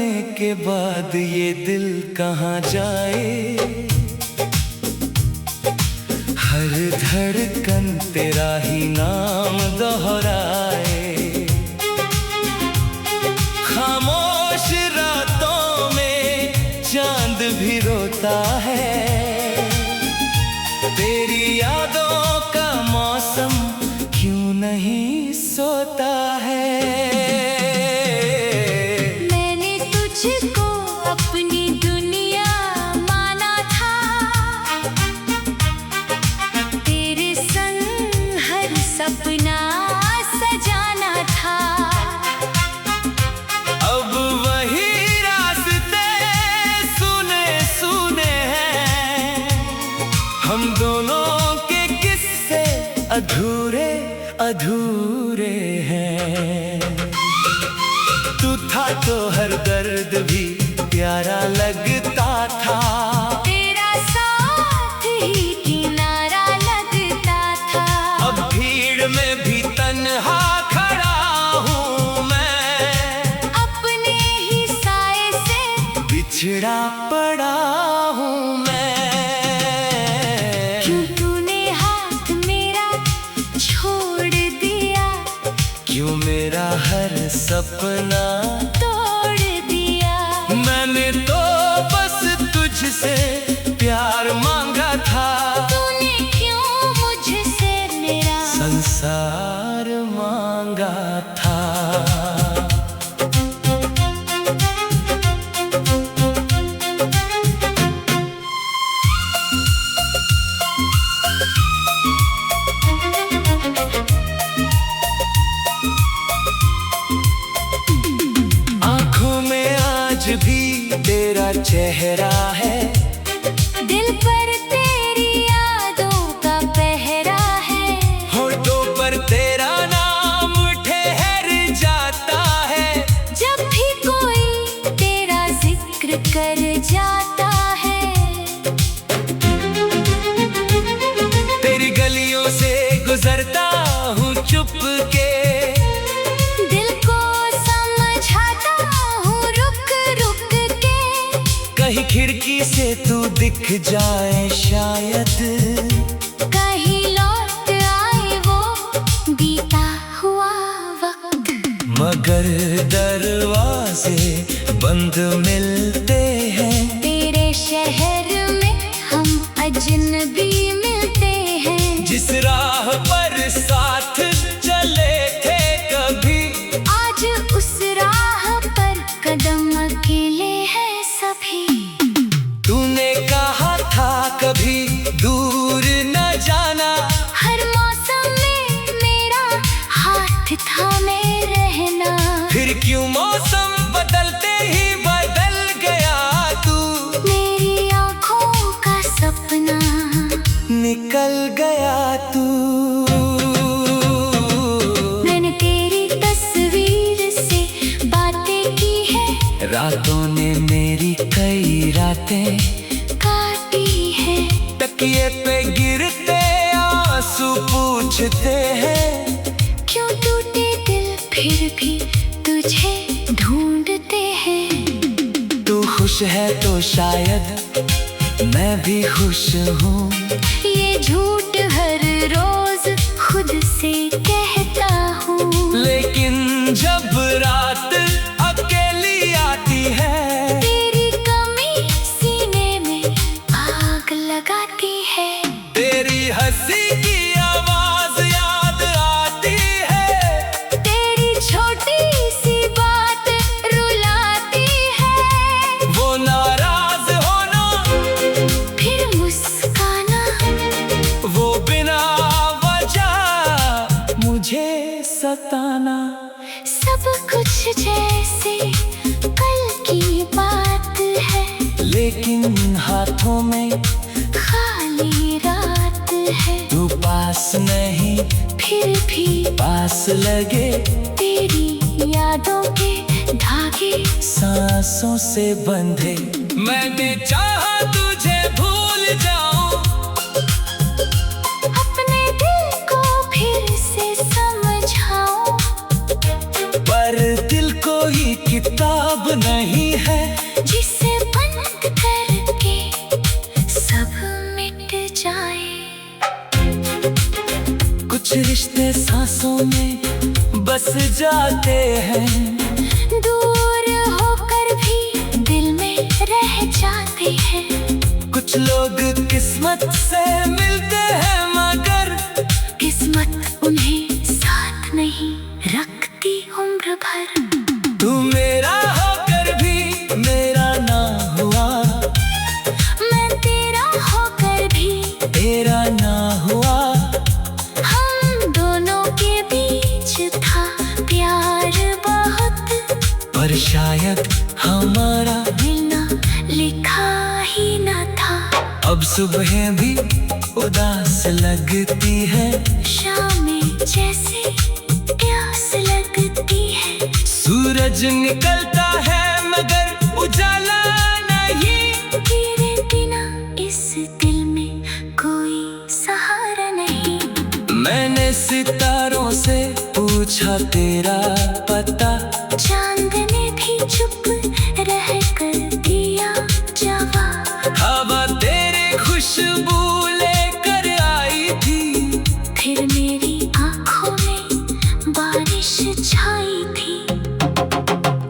जाने के बाद ये दिल कहाँ जाए। हर धड़कन तेरा ही नाम दोहराए। खामोश रातों में चांद भी रोता है। तेरी यादों का मौसम क्यों नहीं सोता है। मैंने तुझको अपनी दुनिया माना था। तेरे संग हर सपना सजाना था। अब वही रास्ते सुने सुने हैं। हम दोनों के किस्से अधूरे अधूरे हैं। तू था तो हर दर्द भी प्यारा लगता था। तेरा साथ ही किनारा लगता था। अब भीड़ में भी तन्हा खड़ा हूँ मैं। अपने ही साए से बिछड़ा पड़ा हूँ मैं। क्यों तूने हाथ मेरा छोड़ दिया। क्यों मेरा हर सपना तोड़ दिया। मैंने तो बस तुझसे प्यार मांगा था। तूने क्यों मुझसे मेरा संसार मांगा था। आँखों में आज भी तेरा चेहरा है। दिल पर तेरी यादों का पहरा है। होठों पर तेरा नाम ठहर जाता है। जब भी कोई तेरा जिक्र कर जाता है। तेरी गलियों से गुजरता हूँ चुप के। दिल को समझाता हूँ रुक रुक के। कहीं खिड़की से तू दिख जाए शायद। कहीं लौट आए वो बीता हुआ वक्त। मगर दरवाजे बंद मिलते हैं। तेरे शहर में हम अजनबी मिलते हैं। जिस राह पर साथ चले थे कभी। आज उस राह पर कदम अकेले हैं सभी। तूने कहा था कभी दूर न जाना। हर मौसम में मेरा हाथ थामे रहना। फिर क्यों मौसम बदलते ही बदल गया तू। मेरी आँखों का सपना निकल गया तू। मैंने तेरी तस्वीर से बातें की है। रातों ने मेरी कई रातें काटी है। तकिए पे गिरते आंसू पूछते हैं। क्यों टूटे दिल फिर भी तुझे ढूंढते हैं। तू खुश है तो शायद मैं भी खुश हूँ। ये झूठ हर रोज खुद से कहता हूँ। लेकिन जब रात अकेली आती है। तेरी कमी सीने में आग लगाती है। तेरी हंसी की आवाज याद आती है। तेरी छोटी सी बात रुलाती है। वो नाराज होना फिर मुस्काना। वो बिना वजह मुझे सताना। सब कुछ जैसे कल की बात है। लेकिन हाथों में खाली रात है। तू पास नहीं फिर भी पास लगे। तेरी यादों के धागे सांसों से बंधे। मैंने चाहा तुझे भूल जाऊं। अपने दिल को फिर से समझाऊं। पर दिल को ही किताब नहीं है जिसे बंद करके सब मिट जाए। कुछ रिश्ते सांसों में बस जाते हैं, दूर होकर भी दिल में रह जाते हैं। कुछ लोग किस्मत से मिलते हैं मगर किस्मत उन्हें साथ नहीं रखती उम्र भर। तू मेरा होकर भी मेरा ना हुआ, मैं तेरा होकर भी तेरा ना हुआ। हम दोनों के बीच था प्यार बहुत, पर शायद हमारा मिलना लिखा ही न था। अब सुबह भी उदास लगती है, शामें जैसे प्यास लगती है। सूरज निकलता है मगर उजाला नहीं। तेरे बिना इस दिल में कोई सहारा नहीं। मैंने सितारों से पूछा तेरा पता, चांद ने भी चुप रह कर दिया जवाब। हवा तेरे खुशबू लेकर आई थी, फिर मेरी आंखों में बारिश छाई थी।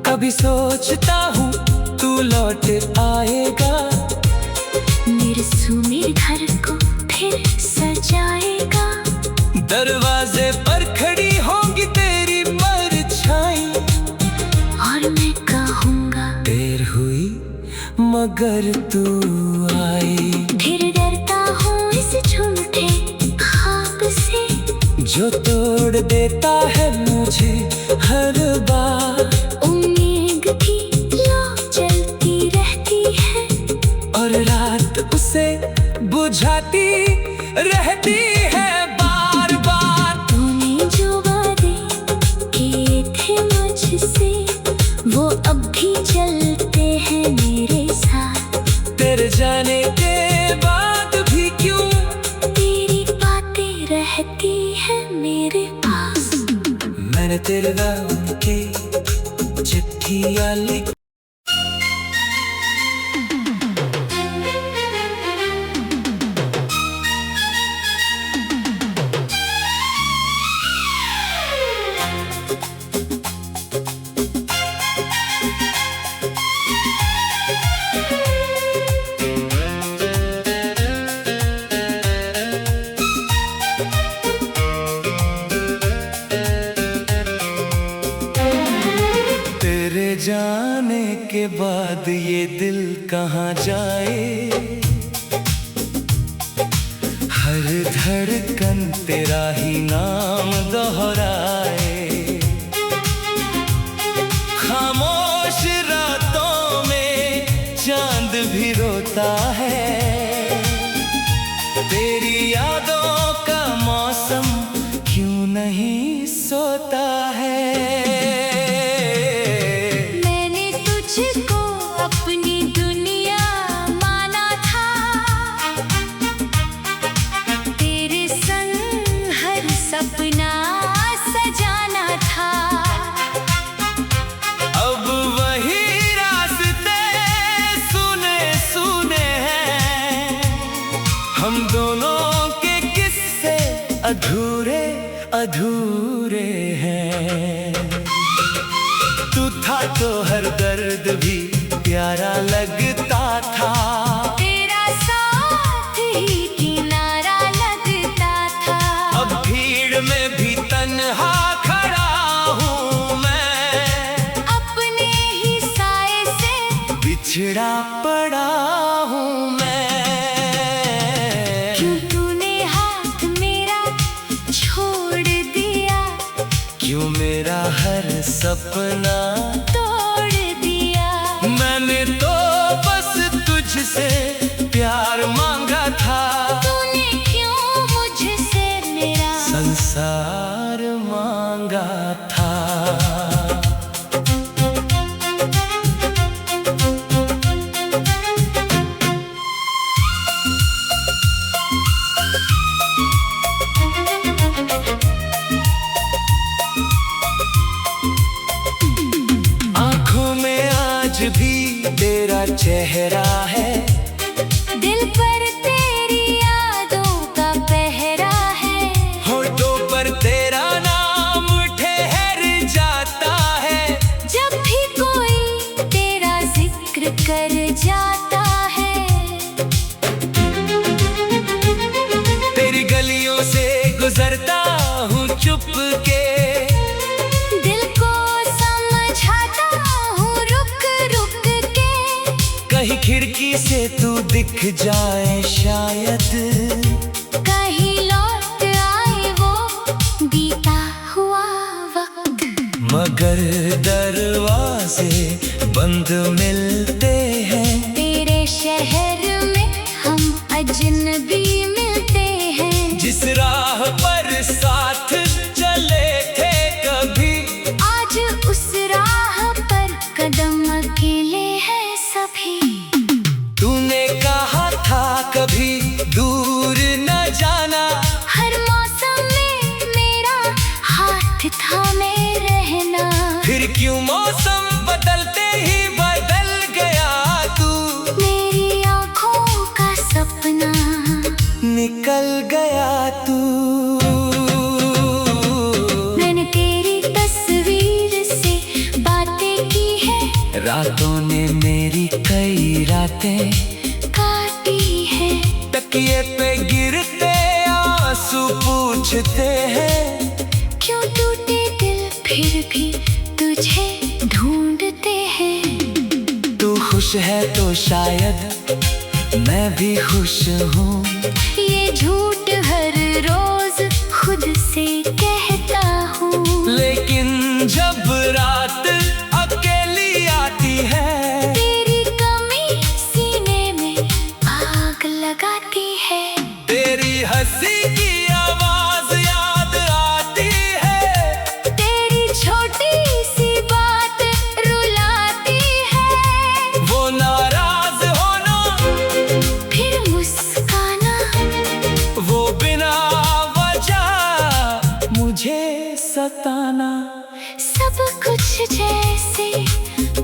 कभी सोचता हूँ तू लौट आएगा, मेरे सुमेर घर को फिर सजाएगा। दरवाजे पर खड़ी होंगी तेरी परछाई, और मैं कहूँगा देर हुई मगर तू आई। फिर डरता हूँ इस झूठे ख्वाब से, जो तोड़ देता है मुझे हर बार। उम्मीद की लौ जलती रहती है, और रात उसे बुझाती रहती है बार बार। तूने जो वादे किए थे मुझसे वो अब भी चलते हैं मेरे साथ। तेरे जाने के बाद भी क्यों तेरी बातें रहती है मेरे पास। मैंने तेरे नाम की चिट्ठियाँ लिखी, तेरे जाने के बाद ये दिल कहाँ जाए। हर धड़कन तेरा ही नाम दोहराए। खामोश रातों में चांद भी रोता है, तेरी यादों का मौसम क्यों नहीं सोता है। मैंने तुझको अपनी दुनिया माना था, तेरे संग हर सपना सजाना था। अब वही रास्ते सुने सुने हैं, हम दोनों के किस्से अधूरे अधूरे हैं। तू था तो हर दर्द भी प्यारा लगता था, तेरा साथ ही किनारा लगता था। अब भीड़ में भी तन्हा खड़ा हूँ मैं, अपने ही साए से बिछड़ा पड़ा हूँ मैं। क्यों तूने हाथ मेरा छोड़ दिया, क्यों मेरा हर सपना तोड़ दिया। मैंने तो बस तुझसे प्यार मांगा था, तूने क्यों मुझसे मेरा संसार मांगा था। आँखों में भी तेरा चेहरा है। दिल पर तेरी यादों का पहरा है। होठों पर तेरा नाम ठहर जाता है। जब भी कोई तेरा जिक्र कर जाता है। तेरी गलियों से गुजरता हूँ चुप के, दिल को समझाता हूँ रुक रुक के। कहीं खिड़की से तू दिख जाए शायद, कहीं लौट आए वो बीता हुआ वक्त। मगर दरवाजे बंद मिलते हैं। तेरे शहर में हम अजनबी मिलते हैं। जिस राह पर साथ चले थे कभी, आज उस राह पर कदम अकेले हैं सभी। तूने कहा था कभी दूर न जाना, हर मौसम में मेरा हाथ थामे रहना। फिर क्यों मौसम बदलते ही बदल गया तू। मेरी आँखों का सपना निकल गया तू। मैंने तेरी तस्वीर से बातें की है। रातों ने मेरी कई रातें काटी है। तकिए पे गिरते आंसू पूछते हैं, क्यों टूटे दिल फिर भी तुझे ढूंढते हैं। तू खुश है तो शायद मैं भी खुश हूँ। ये झूठ हर रोज खुद से कहता हूँ। लेकिन जब रात अकेली आती है, तेरी कमी सीने में आग लगाती है। तेरी हंसी की आवाज याद आती है। तेरी छोटी सी बात रुलाती है। वो नाराज होना, फिर मुस्काना, वो बिना वजह मुझे सताना। सब कुछ जैसे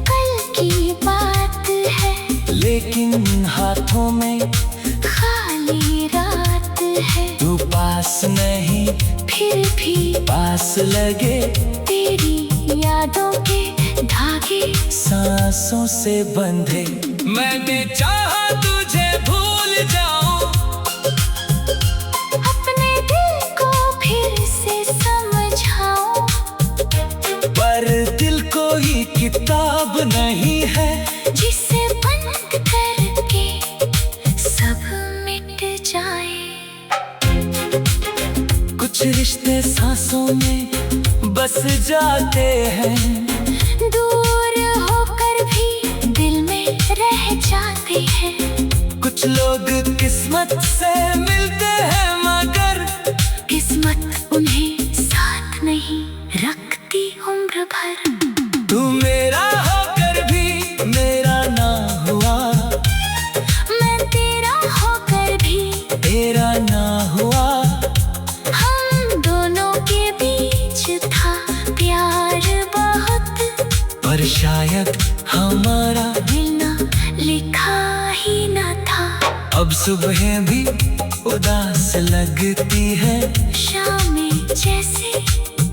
कल की बात है। लेकिन हाथों में खाली रात है। तू पास नहीं, फिर भी पास लगे। तेरी यादों के धागे सांसों से बंधे। मैंने चाहा तुझे भूल जाऊं, अपने दिल को फिर से समझाऊं। पर दिल कोई किताब नहीं है, जिसे बंद करके सब मिट जाए। कुछ रिश्ते सांसों में बस जाते हैं। दूर होकर भी दिल में रह जाते हैं। कुछ लोग किस्मत से मिलते हैं, मगर किस्मत उन्हें साथ नहीं रखती उम्र भर। तू मेरा होकर भी मेरा ना हुआ, मैं तेरा होकर भी तेरा ना हुआ। हम दोनों के बीच था प्यार बहुत, पर शायद हमारा मिलना लिखा ही न था। अब सुबह भी उदास लगती है। शामें जैसे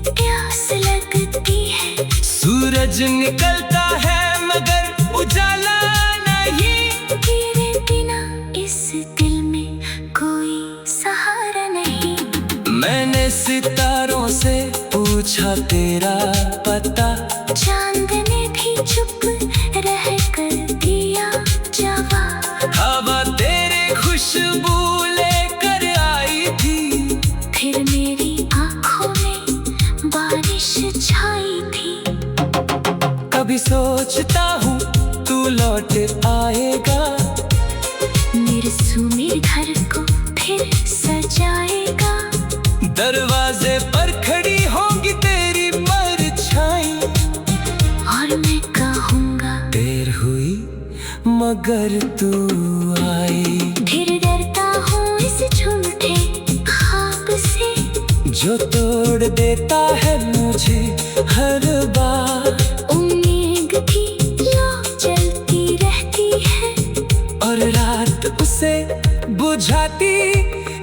प्यास लगती है। सूरज निकलता है मगर उजाला नहीं। तेरे बिना इस दिल में कोई सहारा नहीं। मैंने सितारों से पूछा तेरा पता, चांद ने भी चुप रह कर दिया जवाब। हवा तेरे खुशबू लेकर आई थी। फिर मेरी आंखों में बारिश छाई थी। कभी सोचता हूँ तू लौट आएगा, मेरे सुमेर घर को फिर सजाएगा। दरवाजे पर खड़ी होंगी तेरी परछाई। और मैं कहूँगा देर हुई मगर तू आई। फिर डरता हूँ इस झूठे ख्वाब से, जो तोड़ देता है मुझे हर बार। उम्मीद की लौ जल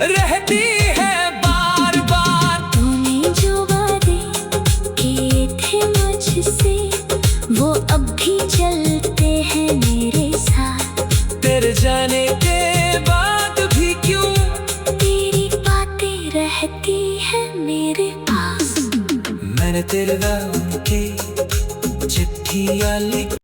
रहती है बार बार। तूने जो वादे किए थे मुझसे वो अब भी चलते हैं मेरे साथ। तेरे जाने के बाद भी क्यों तेरी बातें रहती है मेरे पास। मैंने तेरे नाम की चिट्ठियाँ लिखी।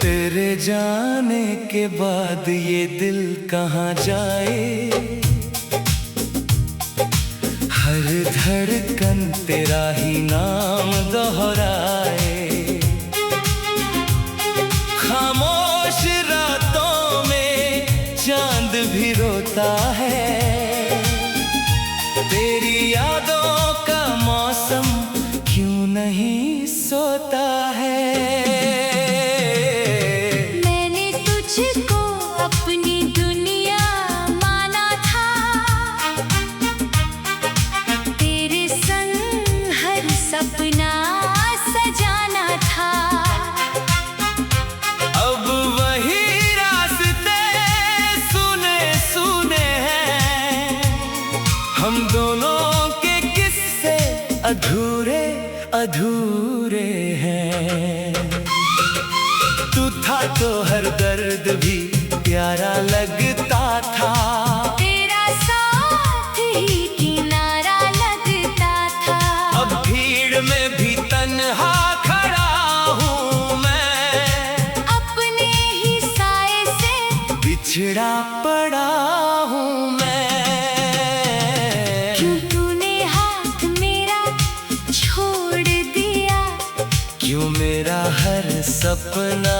तेरे जाने के बाद ये दिल कहाँ जाए, हर धड़कन तेरा ही नाम दोहराए। खामोश रातों में चांद भी रोता है, तेरी यादों का मौसम क्यों नहीं सोता है। मैंने तुझको अपनी दुनिया माना था, तेरे संग हर सपना सजाना था। अब वही रास्ते सुने सुने हैं, हम दोनों के किस्से अधूरे अधूरे हैं। तू था तो हर दर्द भी प्यारा लगता था, तेरा साथ ही किनारा लगता था। अब भीड़ में भी तन्हा खड़ा हूँ मैं, अपने ही साए से बिछड़ा पड़ा हूँ मैं। क्यों तूने हाथ मेरा छोड़ दिया, क्यों मेरा हर सपना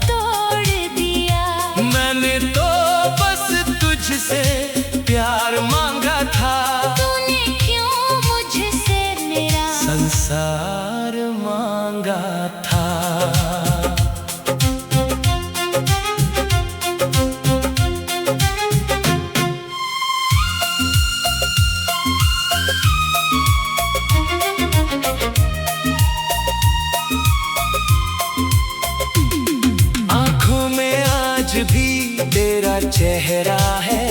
तोड़ दिया। मैंने तो बस तुझसे प्यार मांगा था, तूने क्यों मुझसे मेरा संसार मांगा था। आंखों में आज भी तेरा चेहरा है,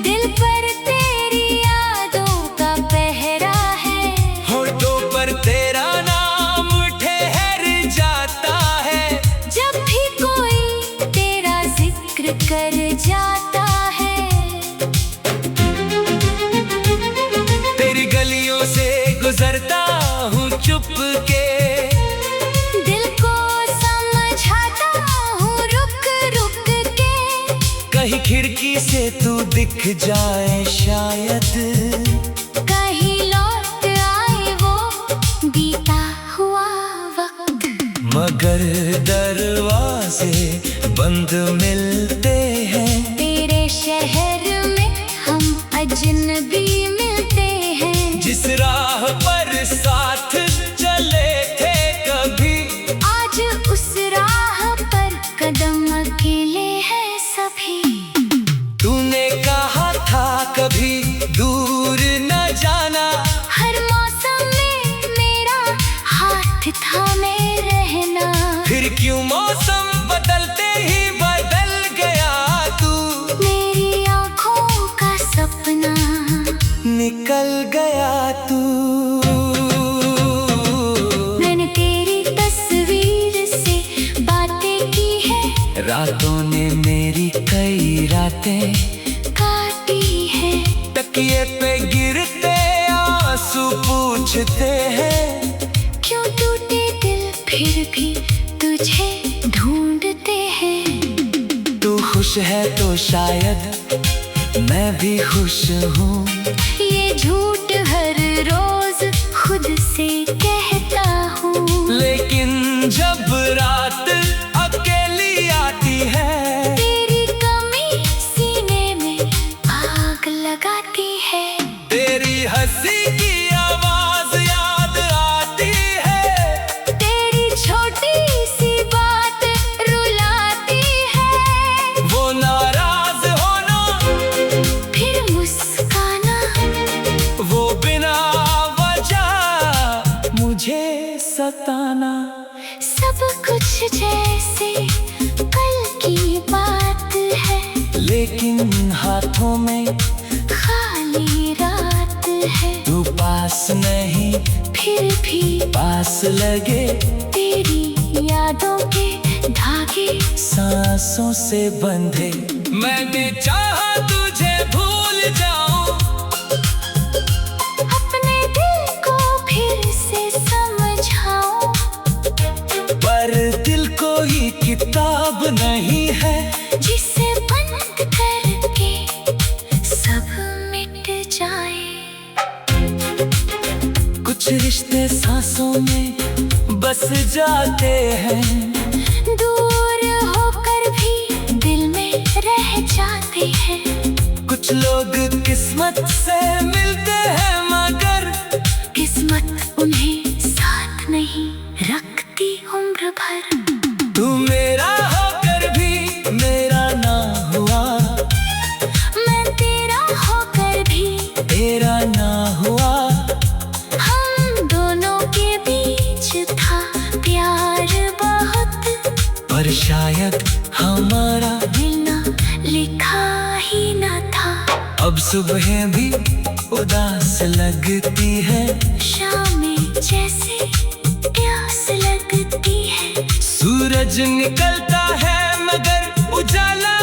दिल पर तेरी यादों का पहरा है। होठों पर तेरा नाम ठहर जाता है, जब भी कोई तेरा जिक्र कर जाता है। तेरी गलियों से गुजरता हूँ चुप के, दिल को समझाता हूँ रुक रुक के। कहीं खिड़की से तू दिख जाए शायद, कहीं लौट आए वो बीता हुआ वक्त। मगर दरवाजे बंद मिलते हैं, तेरे शहर में हम अजनबी मिलते हैं। जिस राह पर साथ चले थे कभी, आज उस राह पर कदम अकेले हैं सभी। तूने कहा था कभी दूर न जाना, हर मौसम में मेरा हाथ थामे रहना। फिर क्यों मौसम बदलते ही बदल गया तू, मेरी आँखों का सपना निकल गया तू। मैंने तेरी तस्वीर से बातें की है, रातों ने मेरी कई रातें काटी है। तकिए पे गिरते आंसू पूछते हैं, क्यों टूटे दिल फिर भी तुझे ढूंढते हैं। तू खुश है तो शायद मैं भी खुश हूँ, ये झूठ हर रोज खुद से कहता हूँ। लेकिन जब रात अकेली आती है, तेरी कमी सीने में आग लगाती है। तेरी हंसी जैसे कल की बात है, लेकिन हाथों में खाली रात है। तू पास नहीं फिर भी पास लगे, तेरी यादों के धागे सांसों से बंधे। मैंने चाहा तुझे भूल जाऊं, अपने दिल को फिर से समझाऊं, पर दिल कोई किताब नहीं है जिसे बंद करके सब मिट जाए। कुछ रिश्ते सांसों में बस जाते हैं, दूर होकर भी दिल में रह जाते हैं। कुछ लोग किस्मत से मिलते हैं मगर किस्मत उन्हें साथ नहीं रखती उम्र भर। तू मेरा होकर भी मेरा ना हुआ, मैं तेरा होकर भी तेरा ना हुआ। हम दोनों के बीच था प्यार बहुत, पर शायद हमारा मिलना लिखा ही न था। अब सुबह भी उदास लगती है, शामें जैसे प्यास लगती है। सूरज निकलता है मगर उजाला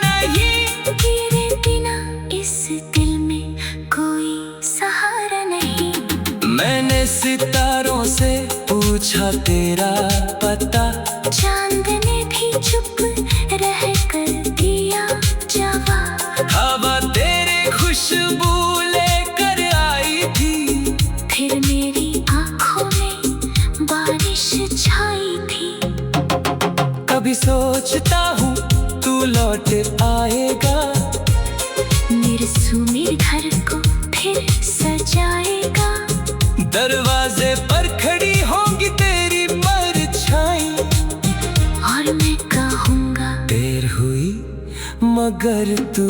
नहीं। तेरे बिना इस दिल में कोई सहारा नहीं। मैंने सितारों से पूछा तेरा पता, चांद ने भी चुप रह कर दिया जवाब। हवा तेरे खुशबू लेकर आई थी, फिर मेरी आंखों में बारिश छाई थी। कभी सोचता हूँ तू लौट आएगा, निर्सुमिर घर को फिर सजाएगा। दरवाजे पर खड़ी होंगी तेरी परछाई, और मैं कहूँगा देर हुई मगर तू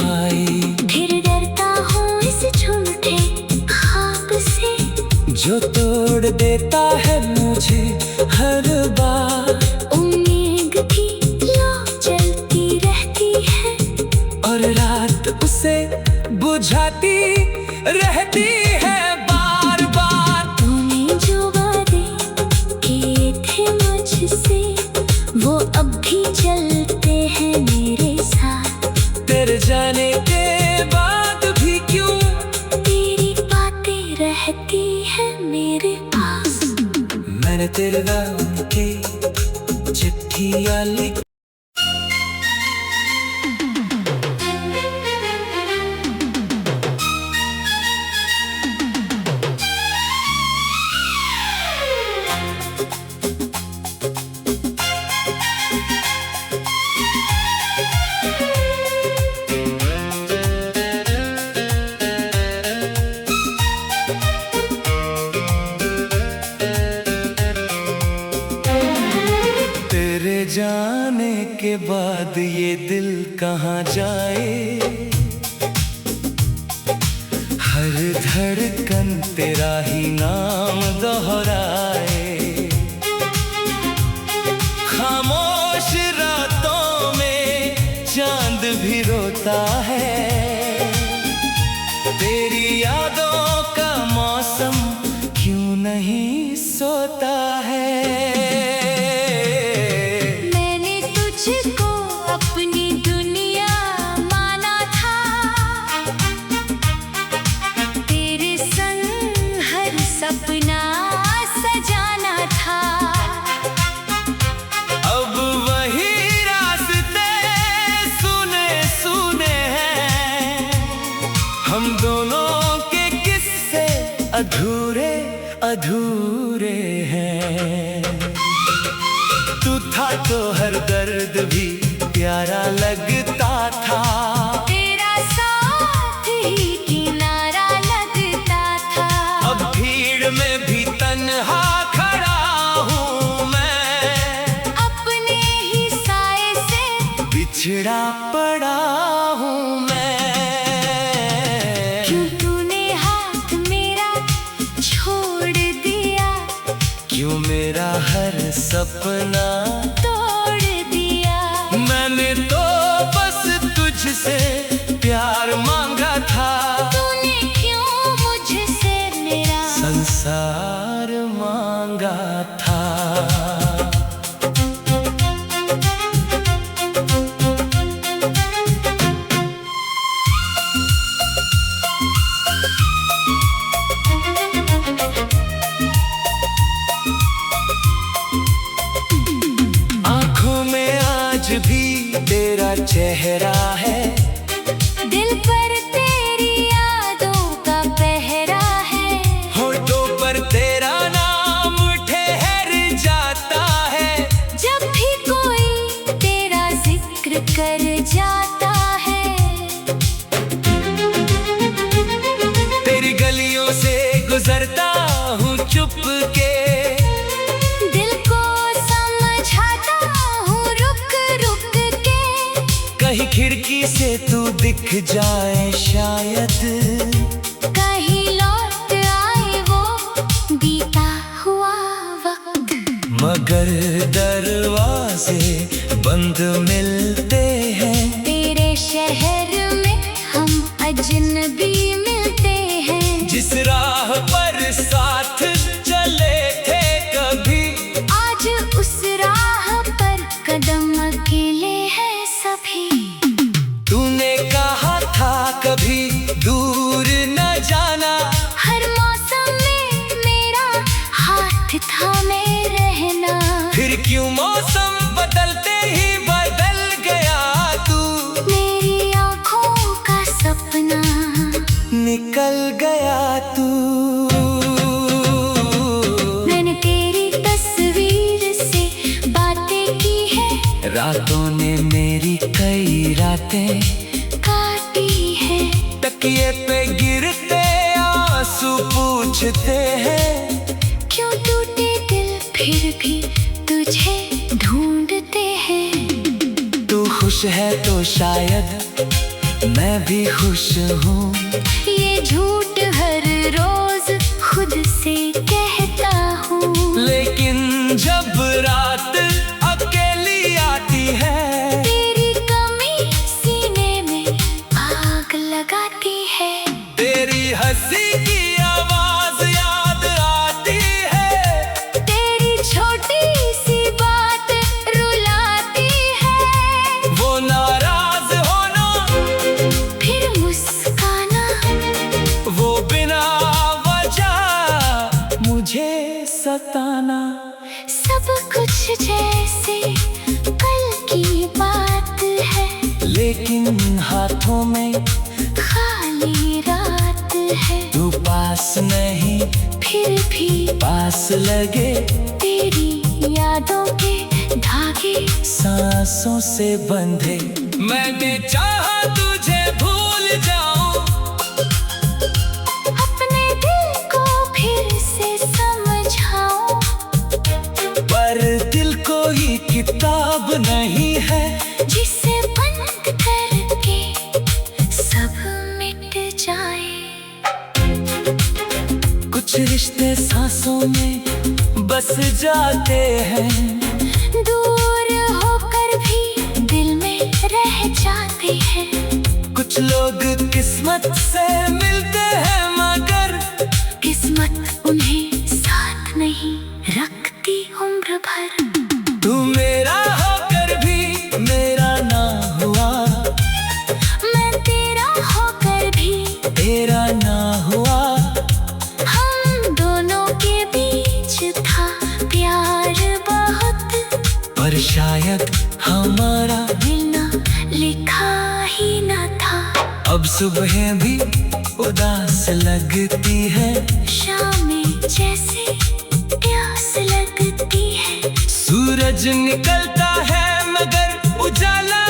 आई। फिर डरता हूँ इस झूठे ख्वाब से, जो तोड़ देता है मुझे हर बार। उम्मीद की लौ जलती रहती है, और रात उसे बुझाती रहती है बार बार। तूने जो वादे किए थे मुझसे, वो अब भी चलते हैं मेरे साथ। तेरे जाने के बाद भी क्यों तेरी बातें रहती है मेरे पास। मैंने तेरे नाम की चिट्ठियाँ लिख। तेरे जाने के बाद ये दिल कहाँ जाए, हर धड़कन तेरा ही नाम दोहराए। खामोश रातों में चांद भी रोता है, तेरी यादों का मौसम क्यों नहीं सोता है। मैंने तुझको अपनी दुनिया माना था, तेरे संग हर सपना सजाना था। अब वही रास्ते सुने सुने हैं, हम दोनों के किस्से अधूरे अधूरे हैं। तू था तो हर दर्द भी प्यारा लगता था, तेरा साथ ही किनारा लगता था। अब भीड़ में भी तन्हा खड़ा हूँ मैं, अपने ही साए से बिछड़ा पड़ा हूँ मैं। क्यों तूने हाथ मेरा छोड़ दिया, क्यों मेरा हर सपना तोड़ दिया। मैंने तो बस तुझसे प्यार मांगा था, तूने क्यों मुझसे मेरा संसार मांगा था। आँखों में आज भी तेरा चेहरा है, दिल पर तेरी यादों का पहरा है। होठों पर तेरा नाम ठहर जाता है, जब भी कोई तेरा जिक्र कर जाता है। तेरी गलियों से गुजरता हूँ चुप के, दिल को समझाता हूँ रुक रुक के। कहीं खिड़की से तू दिख जाए शायद, कहीं लौट आए वो बीता हुआ वक्त। मगर दरवाजे बंद मिलते हैं, तेरे शहर में हम अजनबी मिलते हैं। जिस राह पर साथ चले थे कभी, आज उस राह पर कदम अकेले हैं सभी। तूने कहा था कभी दूर न जाना, हर मौसम में मेरा हाथ थामे रहना। फिर क्यों मौसम बदलते ही बदल गया तू, मेरी आँखों का सपना निकल गया तू। मैंने तेरी तस्वीर से बातें की है, रातों ने मेरी कई रातें काटी है। तकिए पे गिरते आंसू पूछते हैं, क्यों टूटे दिल फिर भी तुझे ढूंढते हैं। तू खुश है तो शायद मैं भी खुश हूँ, ये झूठ हर रोज खुद से कहता हूँ। लेकिन जब रात अकेली आती है, तेरी कमी सीने में आग लगाती है। तेरी हंसी की आवाज याद आती है, तेरी छोटी सी बात रुलाती है। वो नाराज होना फिर मुस्काना, वो बिना वजह मुझे सताना। सब कुछ जैसे कल की बात है, लेकिन हाथों में खाली रात है। तू पास नहीं फिर भी पास लगे, तेरी यादों के धागे सांसों से बंधे। मैंने चाहा तुझे भूल जाऊं, अपने दिल को फिर से समझाऊं। पर दिल कोई किताब नहीं है, जिसे बंद करके सब मिट जाए। कुछ रिश्ते सांसों में बस जाते हैं, दूर होकर भी दिल में रह जाते हैं। कुछ लोग किस्मत से मिलते हैं मगर किस्मत उन्हें साथ नहीं रखती उम्र भर। तू मेरा होकर भी मेरा ना हुआ, मैं तेरा होकर भी तेरा ना हुआ। हम दोनों के बीच था प्यार बहुत, पर शायद हमारा मिलना लिखा ही न था। अब सुबह भी उदास लगती है, शामें जैसे प्यास लगती है। सूरज निकलता है मगर उजाला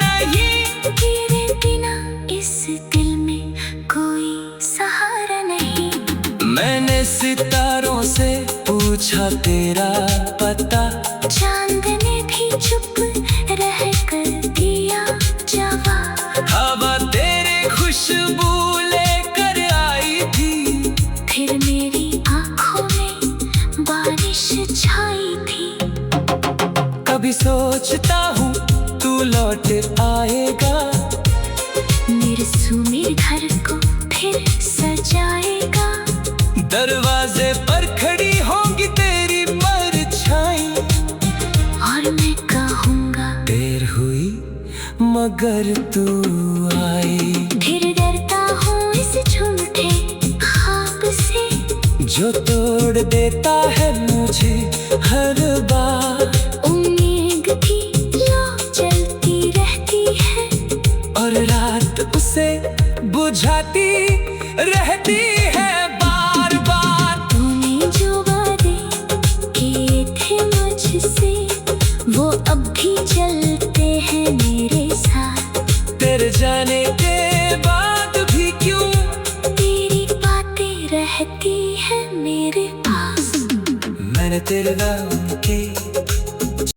नहीं, तेरे बिना इस दिल में कोई सहारा नहीं। मैंने सितारों से पूछा तेरा पता, चांद ने भी चुप रह कर दिया जवाब। हवा तेरे खुशबू लेकर आई थी, फिर मेरी आंखों में बारिश छाई थी। सोचता हूँ तू लौट आएगा, मेरे मेरे घर को फिर सजाएगा। दरवाजे पर खड़ी होंगी तेरी परछाई, और मैं कहूँगा देर हुई मगर तू आई। फिर डरता हूँ इस झूठे ख्वाब से, जो तोड़ देता है मुझे हर बार। उम्मीद की लौ जलती रहती है, और रात उसे बुझाती रहती है बार बार। तूने जो वादे किए थे मुझसे, वो अब भी चलते हैं मेरे साथ। तेरे जाने के बाद भी क्यों तेरी बातें रहती है मेरे पास। मैंने तेरे नाम के